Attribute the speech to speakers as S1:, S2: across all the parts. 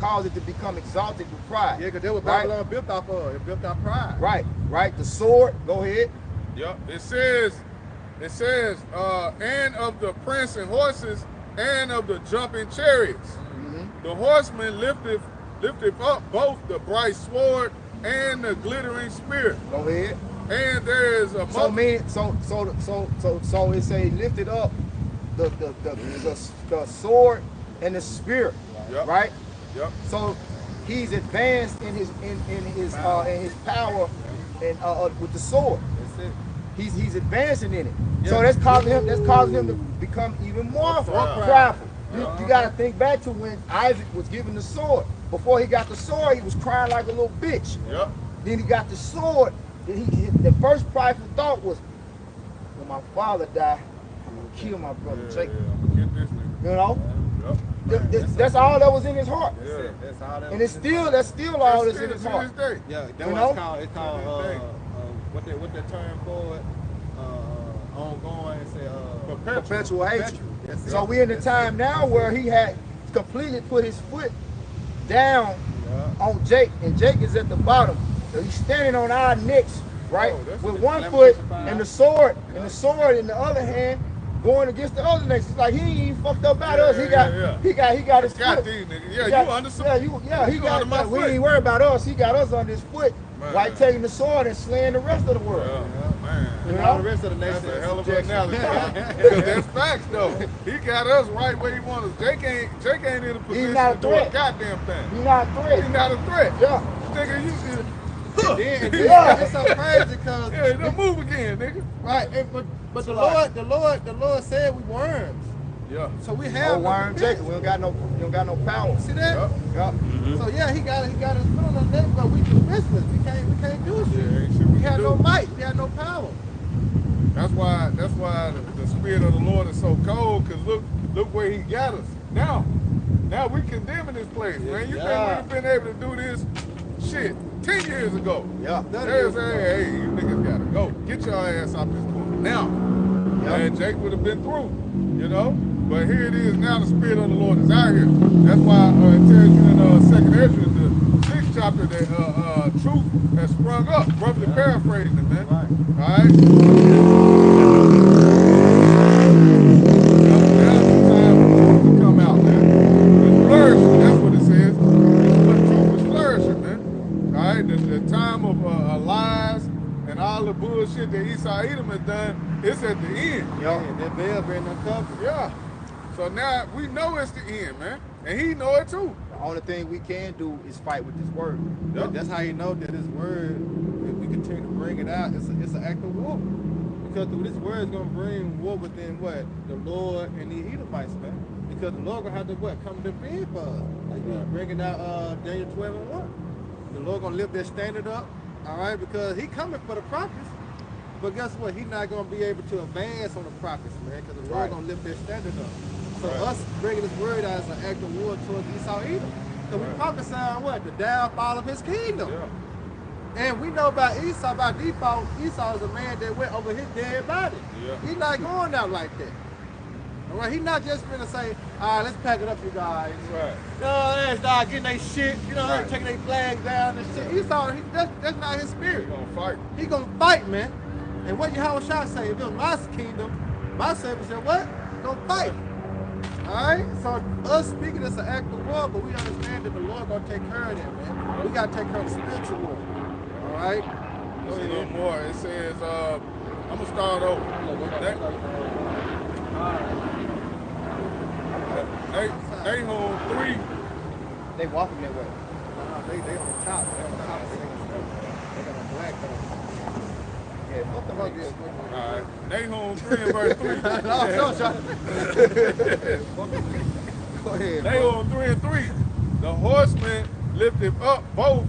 S1: caused it to become exalted with pride.
S2: Yeah, because that was Babylon built off of. It built off pride.
S1: Right. The sword. Go ahead.
S3: Yep. It says, and of the prancing horses, and of the jumping chariots. Mm-hmm. The horseman lifted up both the bright sword and the glittering spear.
S1: Go ahead.
S3: And there is a
S1: so it say lifted up the sword and the spear.
S3: Yep.
S1: Right?
S3: Yep.
S1: So he's advanced in his power and with the sword.
S2: That's it.
S1: He's advancing in it.
S2: Yeah.
S1: So that's causing him to become even more prideful. You got to think back to when Isaac was given the sword. Before he got the sword, he was crying like a little bitch.
S3: Yep.
S1: Then he got the sword. The first prideful thought was, when my father died, I'm gonna kill my brother Jacob.
S3: I'm gonna get this nigga.
S1: You know?
S3: Yep.
S1: That's all that was in his heart.
S2: Yeah. That's all that
S1: And that's still all that's in his heart.
S2: Yeah, that's what it's called what that term for it? Ongoing,
S1: Perpetual hatred.
S2: That's
S1: so we in the time now where he had completely put his foot down on Jake, and Jake is at the bottom. So he's standing on our necks, right? With one foot and the sword in the other hand, going against the other necks. It's like he ain't even fucked up about us. He got his foot.
S3: These niggas. Yeah, you under some.
S1: He got my foot. We ain't worried about us. He got us on his foot. While taking the sword and slaying the rest of the world.
S3: Man.
S1: You know?
S2: The rest of the nation.
S3: That's a hell of an analogy. Because that's facts, though. He got us right where he wants us. Jake ain't in a position to do a goddamn thing.
S1: He's not a threat.
S3: He's not a threat.
S1: Yeah.
S3: Nigga, you
S2: it's so crazy because
S3: don't move again, nigga.
S2: Right, but the Lord said we worms.
S3: Yeah.
S2: So we have
S1: no worm Jacob. We don't got no power.
S2: See that?
S1: Yep.
S3: Mm-hmm.
S2: So yeah, he got his foot on the neck, but we restless. We can't do shit. We had no might. We had no power.
S3: That's why the spirit of the Lord is so cold. Cause look where he got us. Now we condemning this place, man. You think we'd have been able to do this shit 10 years ago?
S1: Yeah.
S3: They're saying, hey, you niggas gotta go. Get your ass off this corner now. And Jake would have been through, you know? But here it is now, the Spirit of the Lord is out here. That's why it tells you in 2nd Ezra, the 6th chapter, that truth has sprung up. Roughly paraphrasing it, man.
S2: Right.
S3: All right? Now's the time for truth to come out, man. It's flourishing, that's what it says. But truth is flourishing, man. All right? The time of lies and all the bullshit that Esau Edom has done, it's at the end.
S2: Yeah, that veil been uncovered.
S3: Yeah. So now we know it's the end, man. And he know it too.
S1: The only thing we can do is fight with this word.
S2: Yep. That's how you know that this word, if we continue to bring it out, it's an act of war. Because through this word is going to bring war within what? The Lord and the Edomites, man. Because the Lord going to have to what? Come to defend for us. Like bringing out Daniel 12:1. The Lord going to lift that standard up, all right? Because he coming for the prophets. But guess what? He's not going to be able to advance on the prophets, man, because the Lord going to lift that standard up. So us bringing this word out as an act of war towards Esau Edom. So we prophesy on what? The downfall of his kingdom.
S3: Yeah.
S2: And we know about Esau, by default, Esau is a man that went over his dead body.
S3: Yeah.
S2: He's not going out like that. All right, he's not just going to say, all right, let's pack it up, you guys.
S3: Right.
S2: No, let's start getting their shit, you know, taking their flags down and shit. Esau, that's not his spirit.
S3: He's going to fight.
S2: He's going to fight, man. And what Yahweh Shah say, if it was my kingdom, my servant said, what? Gonna fight. Alright? So us speaking is an act of war, but we understand that the Lord gonna take care of that, man. We gotta take care of the spiritual war. Alright?
S3: There's a little more. It says, I'm gonna start over. Nahum 3.
S1: They walking that way.
S2: They on the top. They on the top of things. They got a black on.
S1: Yeah, fuck them up.
S3: All right. Nahum 3 and verse 3.
S1: Go ahead.
S3: Nahum 3 and 3. The horseman lifted up both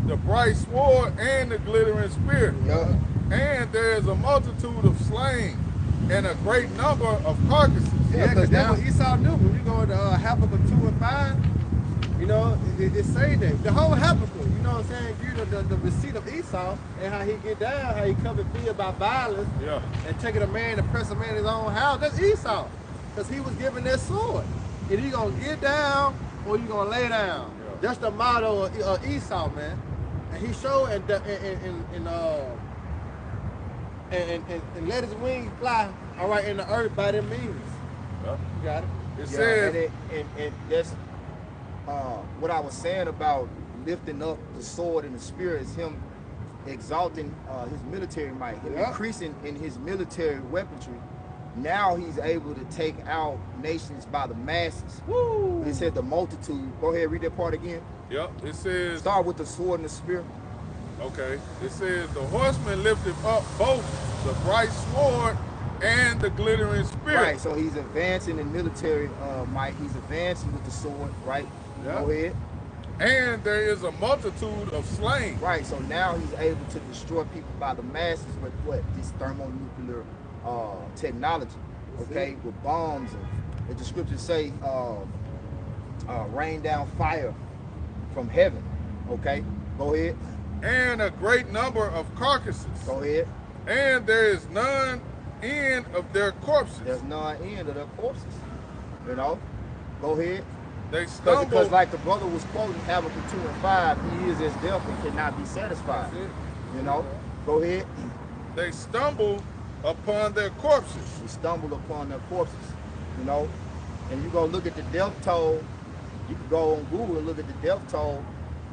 S3: the bright sword and the glittering spear.
S1: Yeah.
S3: And there is a multitude of slain and a great number of carcasses.
S2: Yeah, because that's what Esau knew. When you go to Habakkuk 2 and 5, you know, it say that. The whole Habakkuk, you know what I'm saying, you know, the receipt of Esau and how he get down, how he covered fear by violence, and taking a man to press a man in his own house. That's Esau, because he was given that sword. And he going to get down or you gonna lay down.
S3: Yeah.
S2: That's the motto of Esau, man. And he showed and let his wings fly. All right, in the earth by them means.
S3: Yeah.
S2: You got it.
S3: It
S1: Yeah,
S3: says,
S1: and that's what I was saying about lifting up the sword in the spirit is him exalting his military might, him increasing in his military weaponry. Now he's able to take out nations by the masses.
S2: Woo!
S1: He said the multitude. Go ahead, read that part again.
S3: yep, it says,
S1: Start with the sword in the spirit.
S3: okay, it says, the horseman lifted up both the bright sword and the glittering spear.
S1: Right, so he's advancing in military might. He's advancing with the sword, right?
S3: Yeah.
S1: Go ahead.
S3: And there is a multitude of slain.
S1: Right, so now he's able to destroy people by the masses with what? This thermonuclear technology, okay? With bombs, and the scriptures say rain down fire from heaven, okay? Go ahead.
S3: And a great number of carcasses.
S1: Go ahead.
S3: And there is none end of their corpses.
S1: There's none end of their corpses, you know? Go ahead.
S3: They stumble.
S1: Because like the brother was quoting Habakkuk 2 and 5, he is as death and cannot be satisfied.
S3: That's it.
S1: You know? Go ahead.
S3: They stumble upon their corpses.
S1: We stumble upon their corpses, you know? And you go look at the death toll, you can go on Google and look at the death toll,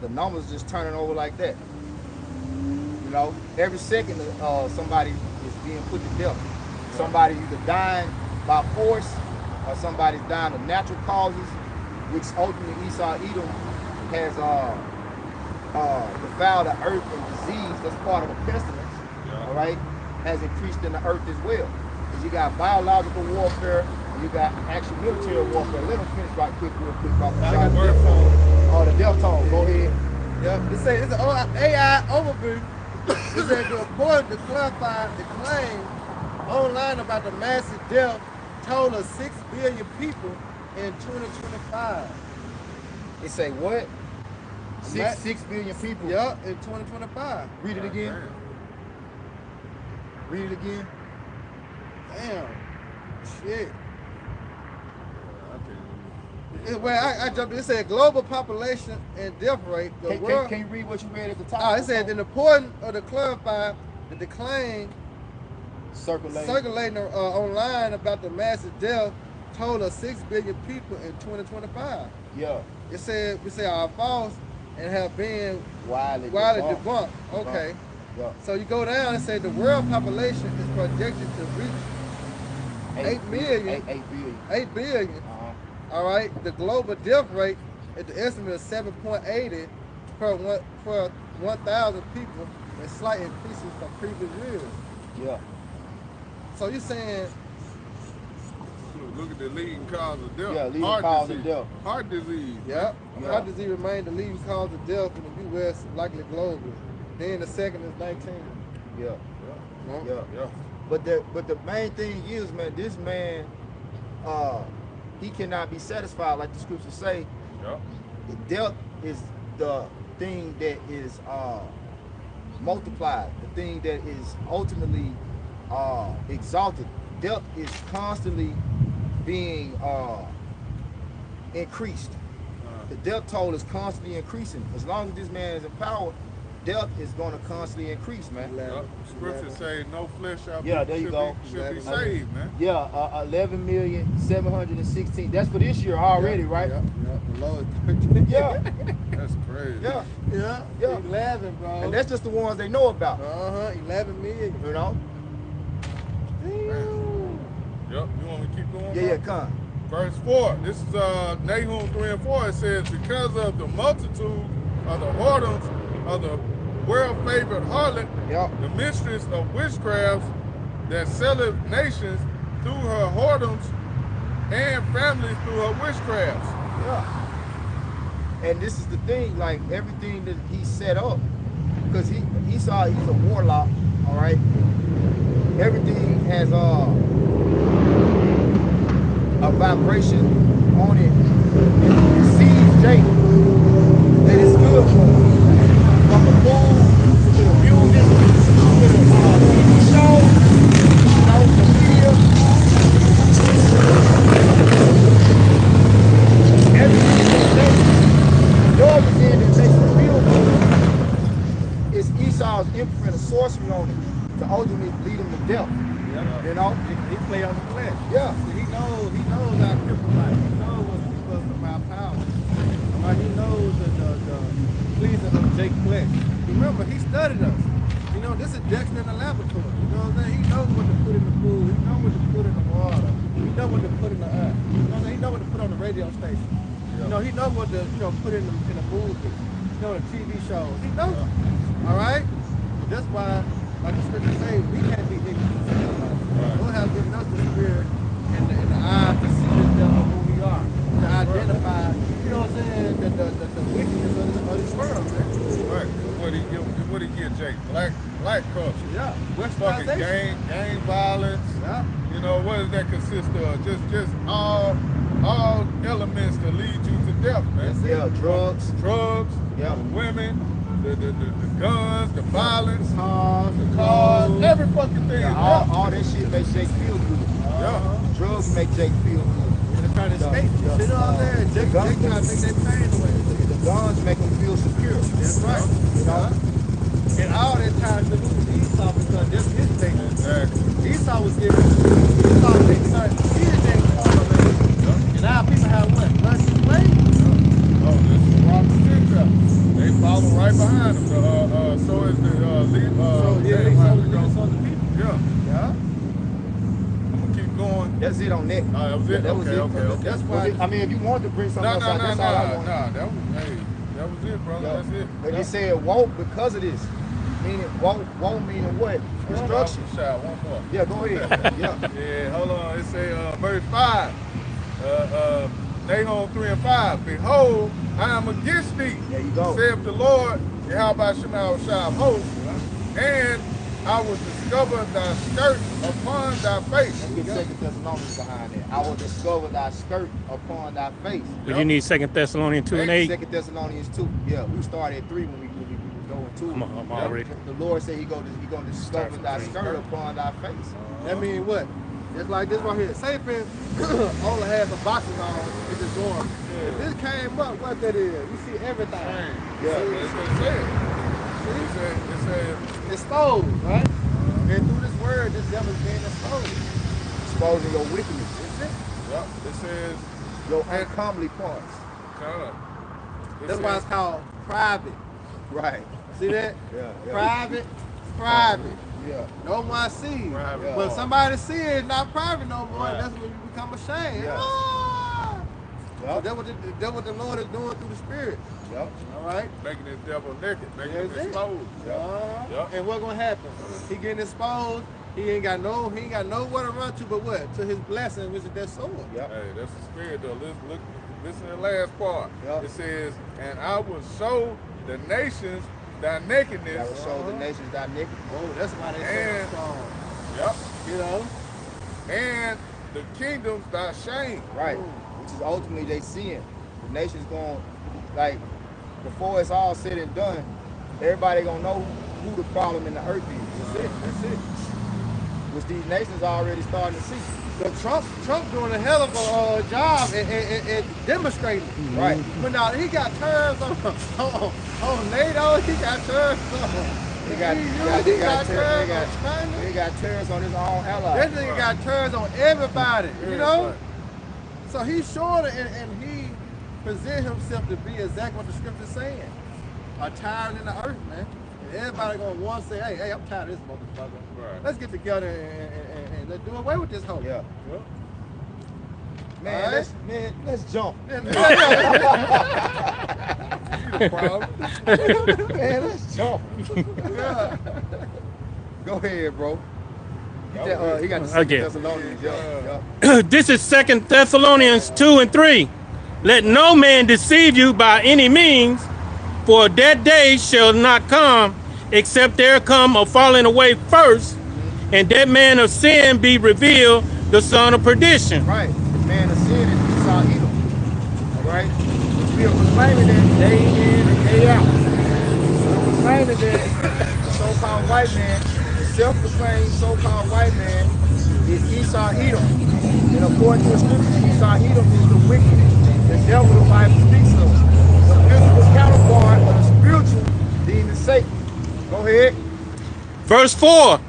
S1: the numbers just turning over like that. You know? Every second somebody is being put to death. Somebody either dying by force or somebody's dying of natural causes, which ultimately Esau Edom has defiled the earth and disease that's part of a pestilence, all right, has increased in the earth as well. Because you got biological warfare, and you got actual military warfare. Let them finish right quick, real quick. The death toll, go ahead.
S2: Yeah, it says it's an AI overview. It says the report to clarify the claim online about the massive death toll of 6 billion people in 2025.
S1: It say what? 6 billion people.
S2: Yeah, in 2025.
S1: Read it again.
S3: Damn.
S1: Read it again.
S2: Damn. Shit.
S3: I
S2: Well, I jumped in. It said global population and death rate. The world.
S1: Can you read what you read at the top?
S2: It said the importance of the clarify the decline circulating online about the massive death toll of 6 billion people in 2025.
S1: Yeah.
S2: It said we say are false and have been
S1: Widely
S2: debunked. Okay.
S1: Yeah.
S2: So you go down and say the world population is projected to reach 8 million. 8 billion.
S1: Uh-huh.
S2: All right. The global death rate at the estimate of 7.80 per 1,000 people, and slight increases from previous years.
S1: Yeah.
S2: So you're saying,
S3: Look at the leading cause of death.
S1: Yeah, leading
S3: Heart
S1: cause
S3: disease.
S1: of death.
S3: Heart disease.
S2: yeah,
S1: Yeah.
S2: heart disease remains the leading cause of death in the U.S., likely globally. Then the second is 19.
S1: Yeah.
S2: Yeah.
S1: Yeah.
S3: Yeah.
S1: But the main thing is, man, this man, he cannot be satisfied, like the scriptures say.
S3: Yeah.
S1: Death is the thing that is multiplied, the thing that is ultimately exalted. Death is constantly being increased. The death toll is constantly increasing. As long as this man is in power, death is going to constantly increase, man.
S3: Yep. Scriptures say no flesh shall
S1: Yeah,
S3: be,
S1: there you
S3: should
S1: go.
S3: be, should be saved, man.
S1: Yeah, 11,716,000. That's for this year already, right?
S2: Yeah. The Lord.
S1: Yeah,
S3: That's crazy.
S1: yeah,
S2: Yeah.
S1: Yeah.
S2: 11, bro.
S1: and that's just the ones they know about.
S2: 11 million.
S1: You know?
S3: Yep. You want me to keep going?
S1: Yeah,
S3: bro?
S1: come.
S3: Verse 4. This is Nahum 3 and 4. It says, because of the multitude of the whoredoms of the world-favored harlot,
S1: Yeah.
S3: the mistress of witchcrafts that selleth nations through her whoredoms and families through her witchcrafts.
S1: Yeah. And this is the thing, like everything that he set up, because he saw he's a warlock, all right? Everything has a vibration on it. It sees Jake that is good for him. From the food to the music to the TV show, you know, the media. Everything that sin that makes him feel good is Esau's imprint of sorcery on him to ultimately lead him to death.
S2: Yeah.
S1: You know?
S2: He play on the flesh.
S1: Yeah.
S2: He knows our kryptonite. He knows what keeps us from our power. He knows the pleasing of Jake's flesh. Remember, he studied us. You know, this is Dexter in the laboratory. You know what I'm saying? He knows what to put in the food. He knows what to put in the water. He knows what to put in the earth. You know what I'm saying? He knows what to put on the radio station. Yeah. You know, he knows what to put in the movies. You know, the TV shows. He knows. Yeah. All right? That's why, like the scripture says, we can't be ignorant. Right. Lord has given us the spirit and the eye to see the devil who we are, to identify, you know what I'm saying, the wickedness of this world, man.
S3: Right. What he get, Jake? Black culture.
S2: Yeah.
S3: Fucking gang violence.
S2: Yeah.
S3: You know, what does that consist of? Just all elements to lead you to death, man.
S1: Yeah, drugs.
S3: Yeah. The women, the guns, the violence,
S2: the
S3: cars, every fucking thing.
S1: Yeah, all that shit makes Jake feel good.
S3: Yeah.
S1: Drugs make Jake feel good.
S2: They're trying to escape. You sit on there and Jake trying to take that pain away.
S1: The guns make him feel secure.
S2: That's right.
S1: You know?
S2: And all that time to lose to Esau because that's his nature.
S3: Exactly.
S2: Esau was given, Esau was son, he is that corner man. And our people have what? Lunch and play?
S3: Oh, this is Robert Gentile. They follow right behind him. So is the lead.
S2: So the leaders of the people.
S3: Yeah. I'm gonna keep going.
S1: That's it on that.
S3: That was it.
S1: That was
S3: Okay.
S2: That's why.
S1: I mean, if you wanted to bring something else out, that's all I wanted.
S3: That was it, brother. That's it.
S1: But he said woke because of this. Meaning woke meaning what? Destruction.
S3: One more.
S1: Yeah, go ahead.
S3: Yeah, hold on. It say verse 5. Nahum 3 and 5. Behold, I am against thee.
S1: There you go.
S3: Saith the Lord, Yahweh Shema Shah of hosts, and I will discover thy skirt upon thy face.
S1: Let's get 2 Thessalonians behind that. I will discover thy skirt upon thy face.
S4: But you need 2 Thessalonians 2 and 8.
S1: 2 Thessalonians 2. Yeah, we started at 3 when we go into it.
S4: I'm already.
S1: The Lord said he gonna discover thy skirt upon thy face.
S2: That means what? It's like this right here. Say if it only has some boxes on, it's just dorm. If this came up, what that is? You see everything.
S3: Yeah, that's what it said. It said
S2: exposed, right? And through this word, this devil's being exposed.
S1: Exposing your wickedness.
S2: That's it.
S3: Yep. It says
S1: your uncomely parts.
S2: That's why it's called private.
S1: Right.
S2: See that?
S1: Yeah.
S2: Private.
S1: Yeah.
S2: No one sees.
S3: Private.
S2: But somebody see it, it's not private no more. Right. That's when you become ashamed.
S1: Yeah.
S2: Ah!
S1: Yep.
S2: So that's what the Lord is doing through the Spirit.
S1: Yep.
S2: All right.
S3: making this devil naked, making him exposed.
S2: Yep. And what's gonna happen? He getting exposed. He ain't got nowhere to run to but what? To his blessing, which is that sword.
S1: Yep.
S3: Hey, that's the spirit though. Listen to the last part.
S1: Yep.
S3: It says, and I will show the nations thy nakedness.
S1: I will show the nations thy nakedness.
S2: Oh, that's why they say strong.
S3: Yep.
S2: You know?
S3: And the kingdoms thy shame.
S1: Right. Which is ultimately they sin. The nation's going, like, before it's all said and done, everybody gonna know who the problem in the earth is. That's it. Which these nations are already starting to see.
S2: But Trump doing a hell of a job at demonstrating.
S1: Right.
S2: But now he got terms on NATO. He got terms on.
S1: He got terrorists on his own allies.
S2: That nigga got terms on everybody. You know. So he's showing it, and he presents himself to be exactly what the scripture's saying. A tyrant in the earth, man. And everybody gonna want to say, hey, I'm tired of this motherfucker. Right. Let's get together and let's do away with this hoe.
S1: Yeah. Man,
S2: right?
S1: let's jump.
S3: You the problem.
S1: Man, let's jump.
S2: Yeah.
S1: Go ahead, bro. He got the Second Thessalonians.
S4: This is 2 Thessalonians 2 and 3. Let no man deceive you by any means, for that day shall not come, except there come a falling away first, and that man of sin be revealed, the son of perdition.
S1: Right. The man of sin is Esau Edom. All right. We are proclaiming that day in and day out. We're proclaiming that the so-called white man, the self-proclaimed so-called white man, is Esau Edom. And according to the scriptures, Esau Edom is the wicked, the devil the Bible speaks of. The physical counterpart
S4: Verse 4.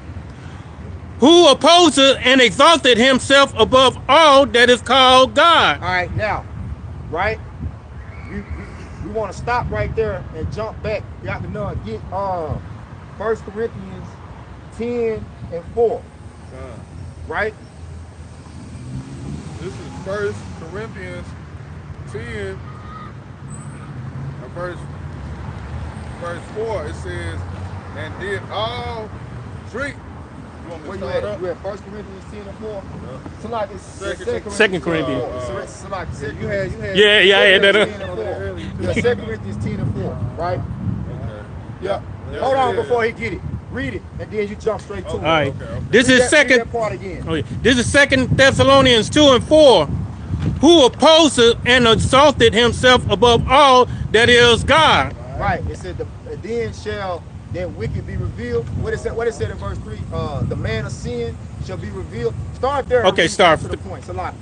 S4: Who opposes and exalted himself above all that is called God.
S1: All right, now, right? We want to stop right there and jump back. You have to know and get 1 Corinthians 10 and 4. Right?
S3: This is 1 Corinthians 10, verse 4. It says, and did all drink. You want me to start up?
S1: You at 1 Corinthians 10 and 4?
S3: Yeah.
S1: So like it's
S4: Second Corinthians.
S1: So like
S2: You had
S4: Yeah, I had that up.
S1: 10 and 4. Yeah, 2 Corinthians 10 and 4, right?
S3: Okay.
S1: Yeah. Hold on before he get it. Read it, and then you jump straight to it.
S4: All right.
S3: Okay.
S4: This is
S1: Read
S4: second.
S1: that part again.
S4: Oh, yeah. This is 2 Thessalonians 2 and 4. Who opposes and exalted himself above all that is God.
S1: Right. It said, then shall then wicked be revealed. What it said in verse 3? The man of sin shall be revealed. Start there.
S4: Okay, start.
S1: To the point. So like,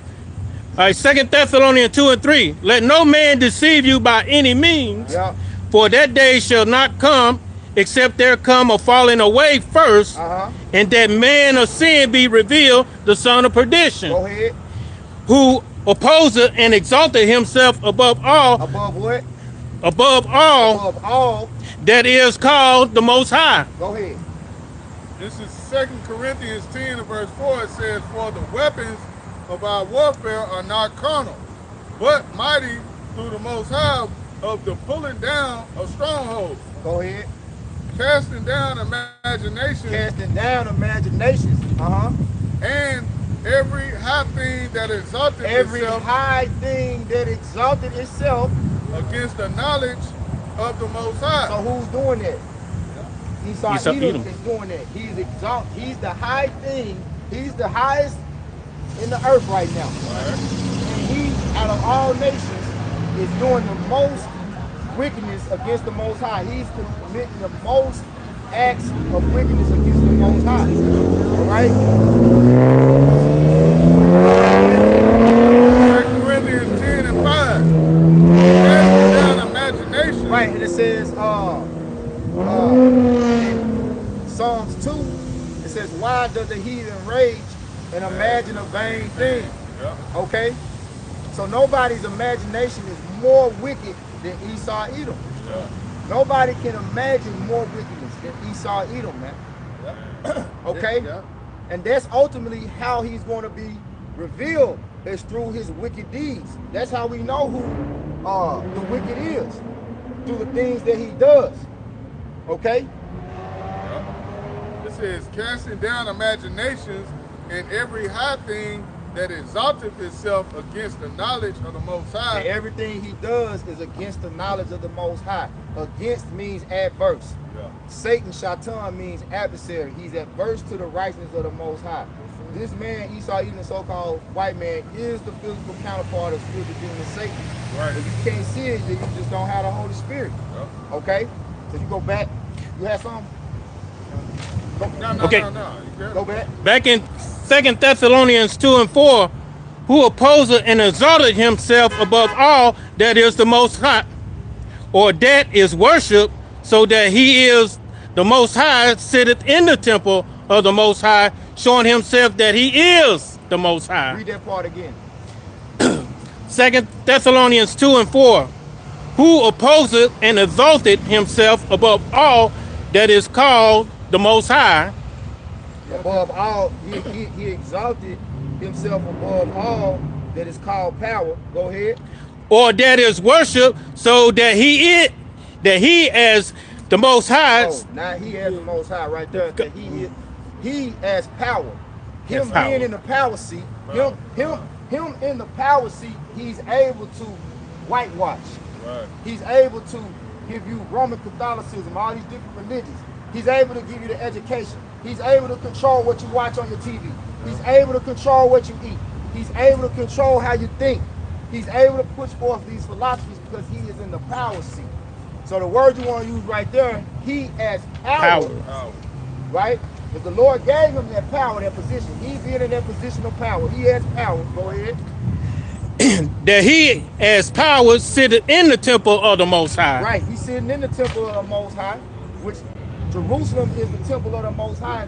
S4: All right, 2 Thessalonians 2 and 3. Let no man deceive you by any means,
S1: yeah.
S4: for that day shall not come, except there come a falling away first, and that man of sin be revealed, the son of perdition,
S1: Go ahead.
S4: who opposeth and exalted himself above all,
S1: Above what?
S4: above all
S1: Above all.
S4: that is called the Most High.
S1: Go ahead.
S3: This is 2 Corinthians 10 and verse 4. It says, for the weapons of our warfare are not carnal, but mighty through the Most High of the pulling down of strongholds,
S1: Go ahead.
S3: casting down imaginations,
S1: Casting down imaginations.
S3: and every high thing that exalted
S1: Every
S3: itself
S1: high thing that exalted itself.
S3: against the knowledge of the Most High.
S1: So who's doing that? Esau Edom
S4: Edom.
S1: is doing that. He's exalted. He's the high thing. He's the highest in the earth right now. And he, out of all nations, is doing the most wickedness against the Most High. He's committing the most acts of wickedness against the Most High. All right?
S3: 2 Corinthians 10 and 5. Casting down imagination.
S1: Right, and it says, Psalms 2, it says, why does the heathen rage and imagine a vain thing?
S3: Yeah.
S1: Okay? So nobody's imagination is more wicked than Esau Edom.
S3: Yeah.
S1: Nobody can imagine more wickedness than Esau Edom, man. Okay?
S2: Yeah.
S1: And that's ultimately how he's going to be revealed, is through his wicked deeds. That's how we know who the wicked is, through the things that he does. Okay?
S3: It says, casting down imaginations and every high thing that exalteth itself against the knowledge of the Most High.
S1: And everything he does is against the knowledge of the Most High. Against means adverse.
S3: Yeah.
S1: Satan, Shaitan, means adversary. He's adverse to the righteousness of the Most High. This man, Esau, even the so-called white man, is the physical counterpart of spiritual demon Satan.
S3: Right.
S1: If you can't see it, then you just don't have the Holy Spirit.
S3: Yeah.
S1: Okay? So you go back. You have something?
S3: No,
S4: Okay.
S3: You
S1: Go back.
S4: Back in 2 Thessalonians 2 and 4, who opposeth and exalted himself above all that is the Most High, or that is worship, so that he is the Most High, sitteth in the temple of the Most High, showing himself that he is the Most High.
S1: Read that part again.
S4: 2 Thessalonians 2 and 4, who opposeth and exalted himself above all that is called the Most High.
S1: Above all, he exalted himself above all that is called power. Go ahead.
S4: Or that is worship, so that he as the Most High.
S1: Oh, now he has the Most High right there. That he has power. Him
S4: Has power.
S1: being in the power seat, him in the power seat, he's able to whitewash.
S3: Right.
S1: He's able to give you Roman Catholicism, all these different religions. He's able to give you the education. He's able to control what you watch on your TV. He's able to control what you eat. He's able to control how you think. He's able to push forth these philosophies because he is in the power seat. So the word you want to use right there, he has power.
S3: Power.
S1: Right? If the Lord gave him that power, that position, he being in that position of power, he has power. Go ahead.
S4: That he as power sitteth in the temple of the Most High.
S1: Right, he's sitting in the temple of the Most High, which Jerusalem is the temple of the Most High.